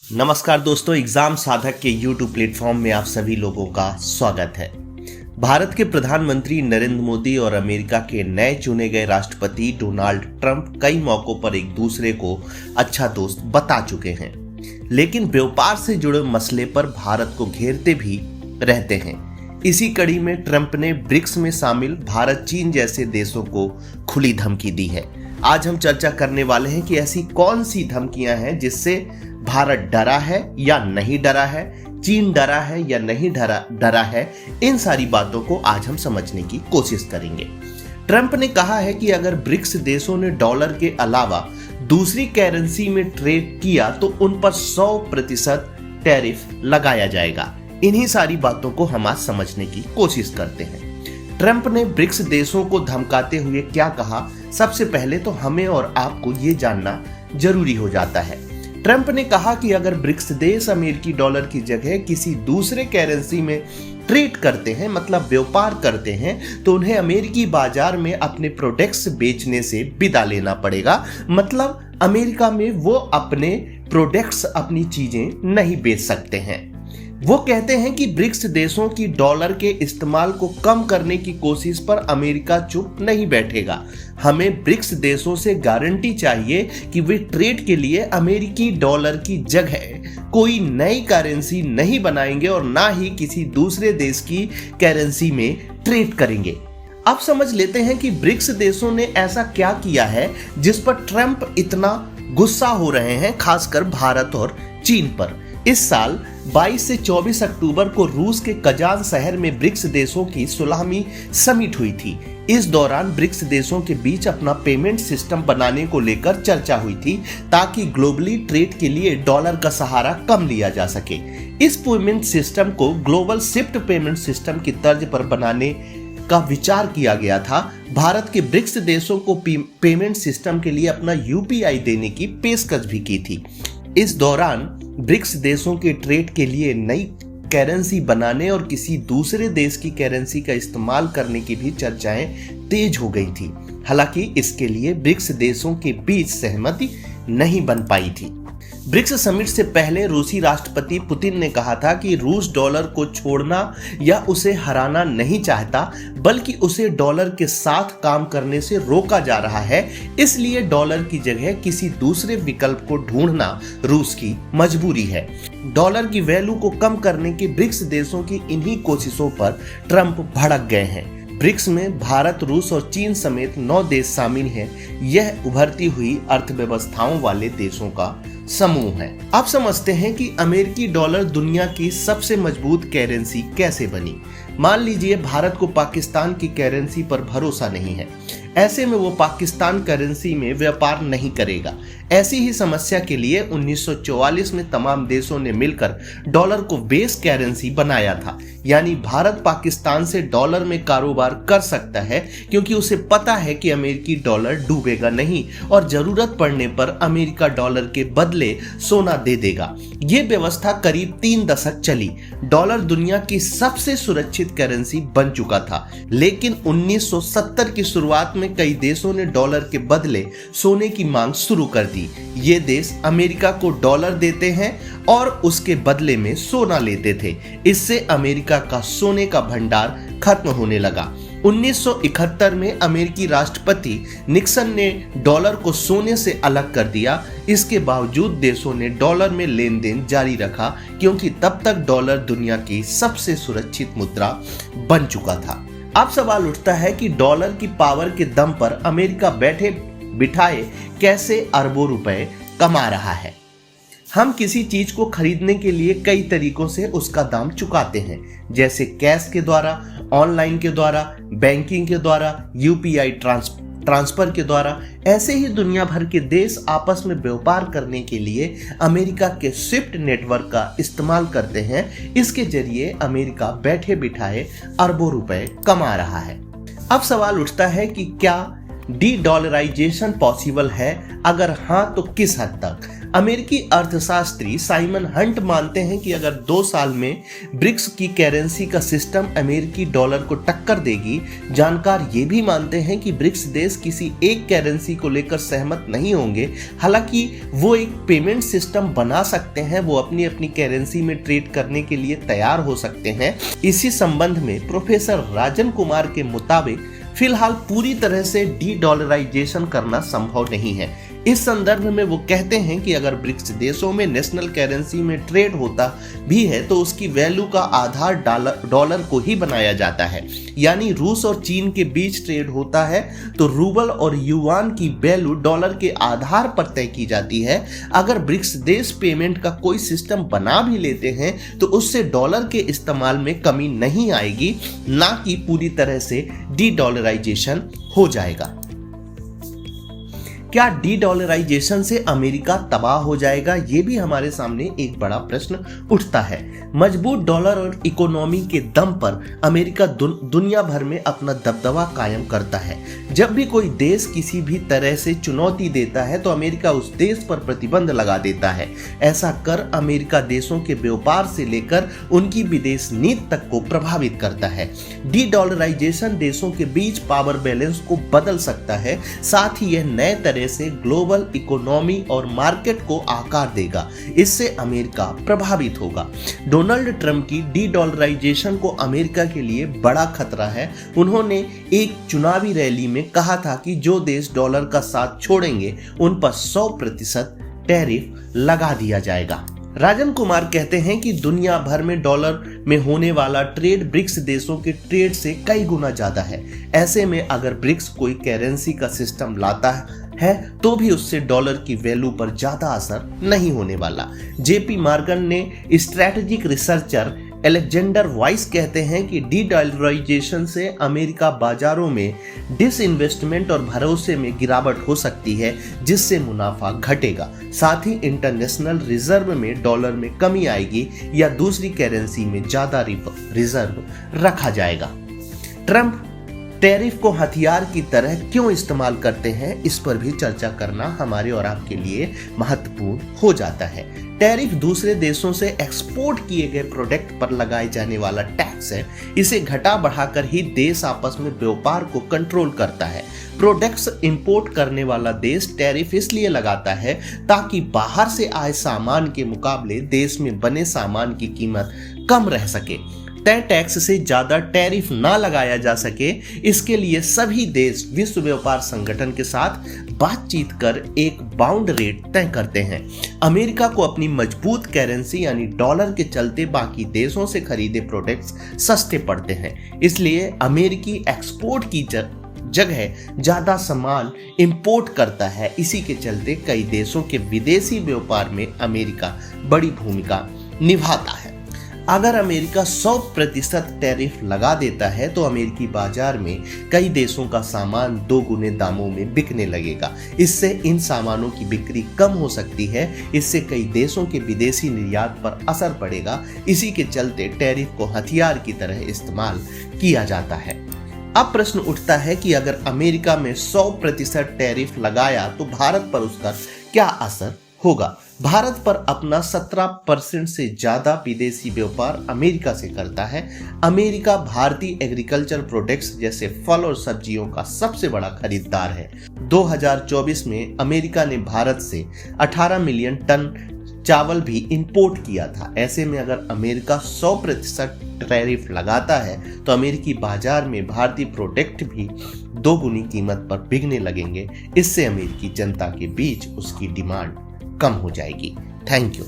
नमस्कार दोस्तों, एग्जाम साधक के YouTube प्लेटफॉर्म में आप सभी लोगों का स्वागत है। भारत के प्रधानमंत्री नरेंद्र मोदी और अमेरिका के नए चुने गए राष्ट्रपति डोनाल्ड ट्रंप कई मौकों पर एक दूसरे को अच्छा दोस्त बता चुके हैं, लेकिन व्यापार से जुड़े मसले पर भारत को घेरते भी रहते हैं। इसी कड़ी में ट्रंप ने ब्रिक्स में शामिल भारत, चीन जैसे देशों को खुली धमकी दी है। आज हम चर्चा करने वाले हैं कि ऐसी कौन सी धमकियां हैं जिससे भारत डरा है या नहीं डरा है, चीन डरा है या नहीं डरा है। इन सारी बातों को आज हम समझने की कोशिश करेंगे। ट्रंप ने कहा है कि अगर ब्रिक्स देशों ने डॉलर के अलावा दूसरी करेंसी में ट्रेड किया तो उन पर 100% टैरिफ लगाया जाएगा। इन्हीं सारी बातों को हम आज समझने की कोशिश करते हैं। ट्रंप ने ब्रिक्स देशों को धमकाते हुए क्या कहा, सबसे पहले तो हमें और आपको ये जानना जरूरी हो जाता है। ट्रंप ने कहा कि अगर ब्रिक्स देश अमेरिकी डॉलर की जगह किसी दूसरे करेंसी में ट्रेड करते हैं, मतलब व्यापार करते हैं, तो उन्हें अमेरिकी बाजार में अपने प्रोडक्ट्स बेचने से विदा लेना पड़ेगा। मतलब अमेरिका में वो अपने प्रोडक्ट्स, अपनी चीजें नहीं बेच सकते हैं। वो कहते हैं कि ब्रिक्स देशों की डॉलर के इस्तेमाल को कम करने की कोशिश पर अमेरिका चुप नहीं बैठेगा। हमें ब्रिक्स देशों से गारंटी चाहिए कि वे ट्रेड के लिए अमेरिकी डॉलर की जगह कोई नई करेंसी नहीं बनाएंगे और ना ही किसी दूसरे देश की करेंसी में ट्रेड करेंगे। अब समझ लेते हैं कि ब्रिक्स देशों ने ऐसा क्या किया है जिस पर ट्रंप इतना गुस्सा हो रहे हैं, खासकर भारत और चीन पर। इस साल 22 से 24 अक्टूबर को रूस के कजान शहर में ब्रिक्स देशों की 16वीं समिट हुई थी। इस दौरान ब्रिक्स देशों के बीच अपना पेमेंट सिस्टम बनाने को लेकर चर्चा हुई थी, ताकि ग्लोबली ट्रेड के लिए डॉलर का सहारा कम लिया जा सके। इस पेमेंट सिस्टम को ग्लोबल स्विफ्ट पेमेंट सिस्टम की तर्ज पर बनाने का विचार किया गया था। भारत के ब्रिक्स देशों को पेमेंट सिस्टम के लिए अपना UPI देने की पेशकश भी की थी। इस दौरान ब्रिक्स देशों के ट्रेड के लिए नई करेंसी बनाने और किसी दूसरे देश की करेंसी का इस्तेमाल करने की भी चर्चाएं तेज हो गई थी। हालांकि इसके लिए ब्रिक्स देशों के बीच सहमति नहीं बन पाई थी। ब्रिक्स समिट से पहले रूसी राष्ट्रपति पुतिन ने कहा था कि रूस डॉलर को छोड़ना या उसे हराना नहीं चाहता, बल्कि उसे डॉलर के साथ काम करने से रोका जा रहा है। इसलिए डॉलर की जगह किसी दूसरे विकल्प को ढूंढना रूस की मजबूरी है। डॉलर की वैल्यू को कम करने की ब्रिक्स देशों की इन्हीं कोशिशों पर ट्रंप भड़क गए हैं। ब्रिक्स में भारत, रूस और चीन समेत 9 देश शामिल हैं। यह उभरती हुई अर्थव्यवस्थाओं वाले देशों का समूह है। अब समझते हैं कि अमेरिकी डॉलर दुनिया की सबसे मजबूत करेंसी कैसे बनी। मान लीजिए भारत को पाकिस्तान की करेंसी पर भरोसा नहीं है, ऐसे में वो पाकिस्तान करेंसी में व्यापार नहीं करेगा। ऐसी ही समस्या के लिए 1944 में तमाम देशों ने मिलकर डॉलर को बेस करेंसी बनाया था। यानी भारत पाकिस्तान से डॉलर में कारोबार कर सकता है, क्योंकि उसे पता है कि अमेरिकी डॉलर डूबेगा नहीं और जरूरत पड़ने पर अमेरिका डॉलर के बदले सोना दे देगा। ये व्यवस्था करीब 3 दशक चली। डॉलर दुनिया की सबसे सुरक्षित करेंसी बन चुका था, लेकिन 1970 की शुरुआत में कई देशों ने डॉलर के बदले सोने की मांग शुरू कर दी। ये देश अमेरिका को डॉलर देते हैं और उसके बदले में सोना लेते थे। इससे अमेरिका का सोने का भंडार खत्म होने लगा। 1971 में अमेरिकी राष्ट्रपति निक्सन ने डॉलर को सोने से अलग कर दिया। इसके बावजूद देशों ने डॉलर में लेन देन जारी रखा, क्योंकि तब तक डॉलर दुनिया की सबसे सुरक्षित मुद्रा बन चुका था। अब सवाल उठता है कि डॉलर की पावर के दम पर अमेरिका बैठे बिठाए कैसे अरबों रुपए कमा रहा है। हम किसी चीज को खरीदने के लिए कई तरीकों से उसका दाम चुकाते हैं, जैसे कैश के द्वारा, ऑनलाइन के द्वारा, बैंकिंग के द्वारा, UPI ट्रांसफर के द्वारा। ऐसे ही दुनिया भर के देश आपस में व्यापार करने के लिए अमेरिका के स्विफ्ट नेटवर्क का इस्तेमाल करते हैं। इसके जरिए अमेरिका बैठे बिठाए अरबों रुपए कमा रहा है। अब सवाल उठता है कि क्या डी डॉलराइजेशन पॉसिबल है? अगर हाँ, तो किस हद तक? अमेरिकी अर्थशास्त्री साइमन हंट मानते हैं कि अगर 2 साल में ब्रिक्स की करेंसी का सिस्टम अमेरिकी डॉलर को टक्कर देगी। जानकार ये भी मानते हैं कि ब्रिक्स देश किसी एक करेंसी को लेकर सहमत नहीं होंगे। हालांकि वो एक पेमेंट सिस्टम बना सकते हैं, वो अपनी अपनी करेंसी में ट्रेड करने के लिए तैयार हो सकते हैं। इसी संबंध में प्रोफेसर राजन कुमार के मुताबिक फिलहाल पूरी तरह से डी-डॉलराइजेशन करना संभव नहीं है। इस संदर्भ में वो कहते हैं कि अगर ब्रिक्स देशों में नेशनल करेंसी में ट्रेड होता भी है तो उसकी वैल्यू का आधार डॉलर को ही बनाया जाता है। यानी रूस और चीन के बीच ट्रेड होता है तो रूबल और युआन की वैल्यू डॉलर के आधार पर तय की जाती है। अगर ब्रिक्स देश पेमेंट का कोई सिस्टम बना भी लेते हैं तो उससे डॉलर के इस्तेमाल में कमी नहीं आएगी, ना कि पूरी तरह से डी-डॉलराइजेशन हो जाएगा। क्या डी-डॉलराइजेशन से अमेरिका तबाह हो जाएगा? ये भी हमारे सामने एक बड़ा प्रश्न उठता है। मजबूत डॉलर और इकोनॉमी के दम पर अमेरिका दुनिया भर में अपना दबदबा कायम करता है। जब भी कोई देश किसी भी तरह से चुनौती देता है तो अमेरिका उस देश पर प्रतिबंध लगा देता है। ऐसा कर अमेरिका देशों के व्यापार से लेकर उनकी विदेश नीति तक को प्रभावित करता है। डी-डॉलराइजेशन देशों के बीच पावर बैलेंस को बदल सकता है, साथ ही यह नए तरह से ग्लोबल इकोनॉमी और मार्केट को आकार देगा। इससे अमेरिका प्रभावित होगा। डोनाल्ड ट्रंप की डी-डॉलराइजेशन को अमेरिका के लिए बड़ा खतरा है। उन्होंने एक चुनावी रैली में कहा था कि जो देश डॉलर का साथ छोड़ेंगे उन पर 100% टैरिफ लगा दिया जाएगा। राजन कुमार कहते हैं कि दुनिया भर में डॉलर में होने वाला ट्रेड ब्रिक्स देशों के ट्रेड से कई गुना ज्यादा है। ऐसे में अगर ब्रिक्स कोई करेंसी का सिस्टम लाता है तो भी उससे डॉलर की वैल्यू पर ज्यादा असर नहीं होने वाला। जेपी मॉर्गन ने स्ट्रैटेजिक रिसर्चर एलेक्जेंडर वाइस कहते हैं कि डी-डॉलराइजेशन से अमेरिका बाजारों में डिसइन्वेस्टमेंट और भरोसे में गिरावट हो सकती है, जिससे मुनाफा घटेगा। साथ ही इंटरनेशनल रिजर्व में डॉलर में कमी आएगी या दूसरी करेंसी में ज्यादा रिजर्व रखा जाएगा। ट्रंप टैरिफ को हथियार की तरह क्यों इस्तेमाल करते हैं, इस पर भी चर्चा करना हमारे और आपके लिए महत्वपूर्ण हो जाता है। टैरिफ दूसरे देशों से एक्सपोर्ट किए गए प्रोडक्ट पर लगाए जाने वाला टैक्स है। इसे घटा बढ़ाकर ही देश आपस में व्यापार को कंट्रोल करता है। प्रोडक्ट्स इंपोर्ट करने वाला देश टैरिफ इसलिए लगाता है ताकि बाहर से आए सामान के मुकाबले देश में बने सामान की कीमत कम रह सके। तय टैक्स से ज्यादा टैरिफ ना लगाया जा सके, इसके लिए सभी देश विश्व व्यापार संगठन के साथ बातचीत कर एक बाउंड रेट तय करते हैं। अमेरिका को अपनी मजबूत करेंसी यानी डॉलर के चलते बाकी देशों से खरीदे प्रोडक्ट्स सस्ते पड़ते हैं। इसलिए अमेरिकी एक्सपोर्ट की जगह ज्यादा सामान इंपोर्ट करता है। इसी के चलते कई देशों के विदेशी व्यापार में अमेरिका बड़ी भूमिका निभाता है। अगर अमेरिका 100% टैरिफ लगा देता है तो अमेरिकी बाजार में कई देशों का सामान 2 गुने दामों में बिकने लगेगा। इससे इन सामानों की बिक्री कम हो सकती है। इससे कई देशों के विदेशी निर्यात पर असर पड़ेगा। इसी के चलते टैरिफ को हथियार की तरह इस्तेमाल किया जाता है। अब प्रश्न उठता है कि अगर अमेरिका में 100% टैरिफ लगाया तो भारत पर उसका क्या असर होगा। भारत पर अपना 17% से ज्यादा विदेशी व्यापार अमेरिका से करता है। अमेरिका भारतीय एग्रीकल्चर प्रोडक्ट्स जैसे फल और सब्जियों का सबसे बड़ा खरीदार है। 2024 में अमेरिका ने भारत से 18 मिलियन टन चावल भी इंपोर्ट किया था। ऐसे में अगर अमेरिका 100% टैरिफ लगाता है तो अमेरिकी बाजार में भारतीय प्रोडक्ट भी 2 गुनी कीमत पर बिकने लगेंगे। इससे अमेरिकी जनता के बीच उसकी डिमांड कम हो जाएगी। Thank you.